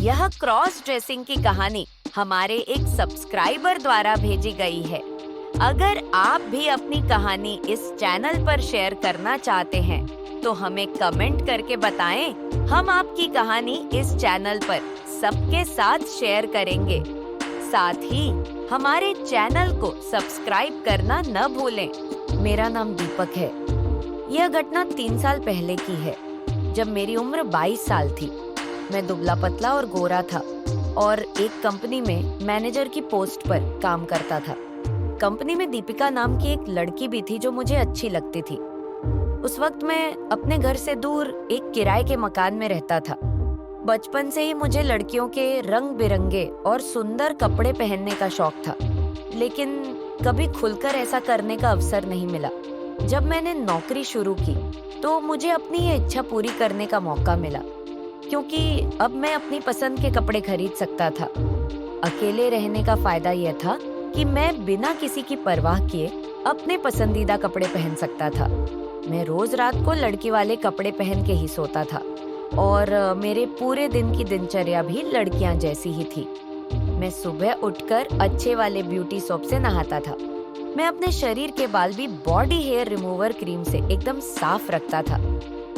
यह cross dressing की कहानी हमारे एक सब्सक्राइबर द्वारा भेजी गई है। अगर आप भी अपनी कहानी इस चैनल पर शेयर करना चाहते हैं, तो हमें कमेंट करके बताएं। हम आपकी कहानी इस चैनल पर सबके साथ शेयर करेंगे। साथ ही हमारे चैनल को सब्सक्राइब करना न भूलें। मेरा नाम दीपक है। यह घटना 3 साल पहले की है, जब मेरी उम्र 22 साल थी। मैं दुबला पतला और गोरा था और एक कंपनी में मैनेजर की पोस्ट पर काम करता था। कंपनी में दीपिका नाम की एक लड़की भी थी जो मुझे अच्छी लगती थी। उस वक्त मैं अपने घर से दूर एक किराए के मकान में रहता था। बचपन से ही मुझे लड़कियों के रंग बिरंगे और सुंदर कपड़े पहनने का शौक था, लेकिन कभी खुलकर ऐसा करने का अवसर नहीं मिला। जब मैंने नौकरी शुरू की तो मुझे अपनी ये इच्छा पूरी करने का मौका मिला, क्योंकि अब मैं अपनी पसंद के कपड़े खरीद सकता था। अकेले रहने का फायदा यह था कि मैं बिना किसी की परवाह किए अपने पसंदीदा कपड़े पहन सकता था। मैं रोज रात को लड़की वाले कपड़े पहन के ही सोता था और मेरे पूरे दिन की दिनचर्या भी लड़कियां जैसी ही थी। मैं सुबह उठकर अच्छे वाले ब्यूटी सोप से नहाता था। मैं अपने शरीर के बाल भी बॉडी हेयर रिमूवर क्रीम से एकदम साफ रखता था।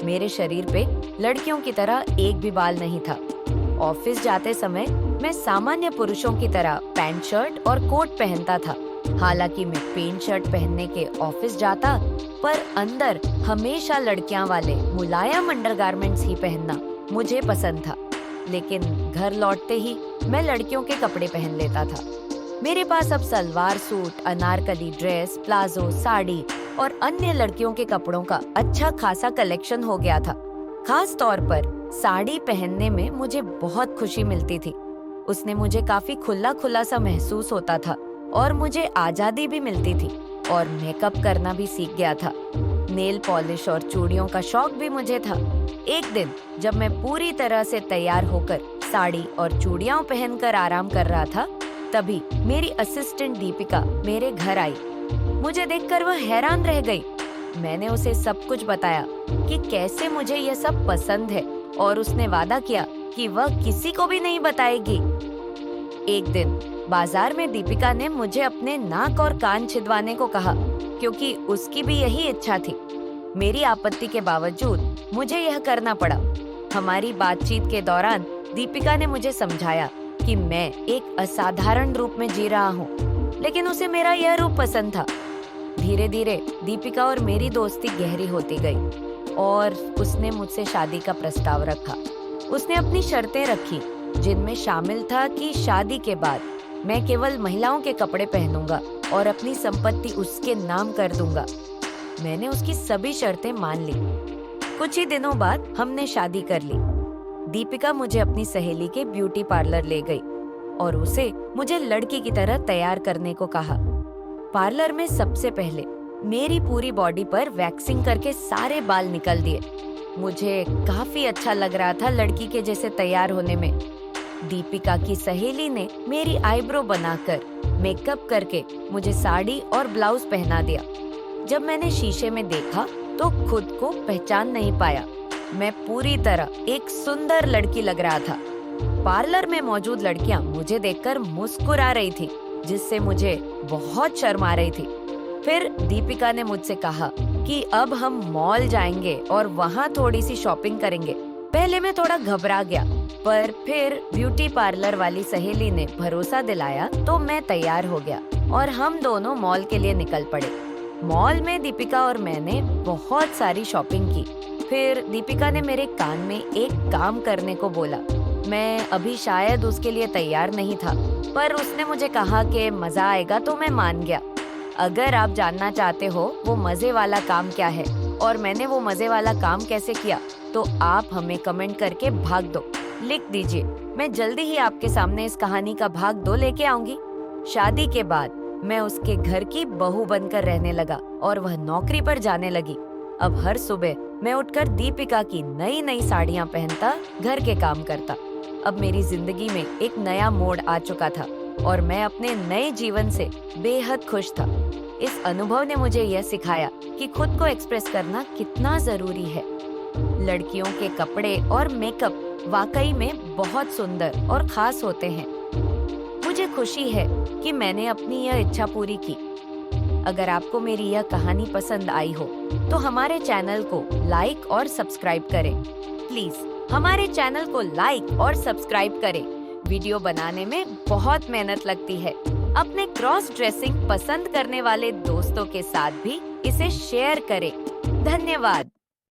मेरे शरीर पे लड़कियों की तरह एक भी बाल नहीं था। ऑफिस जाते समय मैं सामान्य पुरुषों की तरह पैंट शर्ट और कोट पहनता था। हालांकि मैं पैंट शर्ट पहनने के ऑफिस जाता, पर अंदर हमेशा लड़कियां वाले मुलायम अंडरगारमेंट्स ही पहनना मुझे पसंद था। लेकिन घर लौटते ही मैं लड़कियों के कपड़े पहन लेता था। मेरे पास अब salwar suit, Anarkali dress, palazzo, sari और अन्य लड़कियों के कपड़ों का अच्छा खासा कलेक्शन हो गया था। खास तौर पर साड़ी पहनने में मुझे बहुत खुशी मिलती थी। उसने मुझे काफी खुला खुला सा महसूस होता था और मुझे आजादी भी मिलती थी। और मेकअप करना भी सीख गया था। नेल पॉलिश और चूड़ियों का शौक भी मुझे था। एक दिन जब मैं पूरी तरह से तैयार होकर साड़ी और चूड़ियां पहनकर आराम कर रहा था, तभी मेरी असिस्टेंट दीपिका मेरे घर आई। मुझे देखकर वह हैरान रह गई। मैंने उसे सब कुछ बताया कि कैसे मुझे यह सब पसंद है, और उसने वादा किया कि वह किसी को भी नहीं बताएगी। एक दिन बाजार में दीपिका ने मुझे अपने नाक और कान छिदवाने को कहा, क्योंकि उसकी भी यही इच्छा थी। मेरी आपत्ति के बावजूद मुझे यह करना पड़ा। हमारी बातचीत के दौरान दीपिका ने मुझे समझाया कि मैं एक असाधारण रूप में जी रहा हूँ, लेकिन उसे मेरा यह रूप पसंद था। धीरे धीरे दीपिका और मेरी दोस्ती गहरी होती गई और उसने मुझसे शादी का प्रस्ताव रखा। उसने अपनी शर्तें रखी, जिनमें शामिल था कि शादी के बाद मैं केवल महिलाओं के कपड़े पहनूंगा और अपनी संपत्ति उसके नाम कर दूंगा। मैंने उसकी सभी शर्तें मान ली। कुछ ही दिनों बाद हमने शादी कर ली। दीपिका मुझे अपनी सहेली के ब्यूटी पार्लर ले गई और उसे मुझे लड़की की तरह तैयार करने को कहा। पार्लर में सबसे पहले मेरी पूरी बॉडी पर वैक्सिंग करके सारे बाल निकल दिए। मुझे काफी अच्छा लग रहा था लड़की के जैसे तैयार होने में। दीपिका की सहेली ने मेरी आईब्रो बनाकर मेकअप करके मुझे साड़ी और ब्लाउज पहना दिया। जब मैंने शीशे में देखा तो खुद को पहचान नहीं पाया। मैं पूरी तरह एक सुंदर लड़की लग रहा था। पार्लर में मौजूद लड़कियां मुझे देखकर मुस्कुरा रही थी, जिससे मुझे बहुत शर्म आ रही थी। फिर दीपिका ने मुझसे कहा कि अब हम मॉल जाएंगे और वहाँ थोड़ी सी शॉपिंग करेंगे। पहले मैं थोड़ा घबरा गया, पर फिर ब्यूटी पार्लर वाली सहेली ने भरोसा दिलाया तो मैं तैयार हो गया और हम दोनों मॉल के लिए निकल पड़े। मॉल में दीपिका और मैंने बहुत सारी शॉपिंग की। फिर दीपिका ने मेरे कान में एक काम करने को बोला। मैं अभी शायद उसके लिए तैयार नहीं था, पर उसने मुझे कहा कि मजा आएगा तो मैं मान गया। अगर आप जानना चाहते हो वो मजे वाला काम क्या है और मैंने वो मजे वाला काम कैसे किया, तो आप हमें कमेंट करके भाग 2 लिख दीजिए। मैं जल्दी ही आपके सामने इस कहानी का भाग 2 लेके आऊंगी। शादी के बाद मैं उसके घर की बहू बनकर रहने लगा और वह नौकरी पर जाने लगी। अब हर सुबह मैं उठकर दीपिका की नई नई साड़ियाँ पहनता घर के काम करता। अब मेरी जिंदगी में एक नया मोड़ आ चुका था और मैं अपने नए जीवन से बेहद खुश था। इस अनुभव ने मुझे यह सिखाया कि खुद को एक्सप्रेस करना कितना जरूरी है। लड़कियों के कपड़े और मेकअप वाकई में बहुत सुंदर और खास होते हैं। मुझे खुशी है कि मैंने अपनी यह इच्छा पूरी की। अगर आपको मेरी यह कहानी पसंद आई हो तो हमारे चैनल को लाइक और सब्सक्राइब करें। प्लीज हमारे चैनल को लाइक और सब्सक्राइब करें। वीडियो बनाने में बहुत मेहनत लगती है। अपने क्रॉस ड्रेसिंग पसंद करने वाले दोस्तों के साथ भी इसे शेयर करें। धन्यवाद।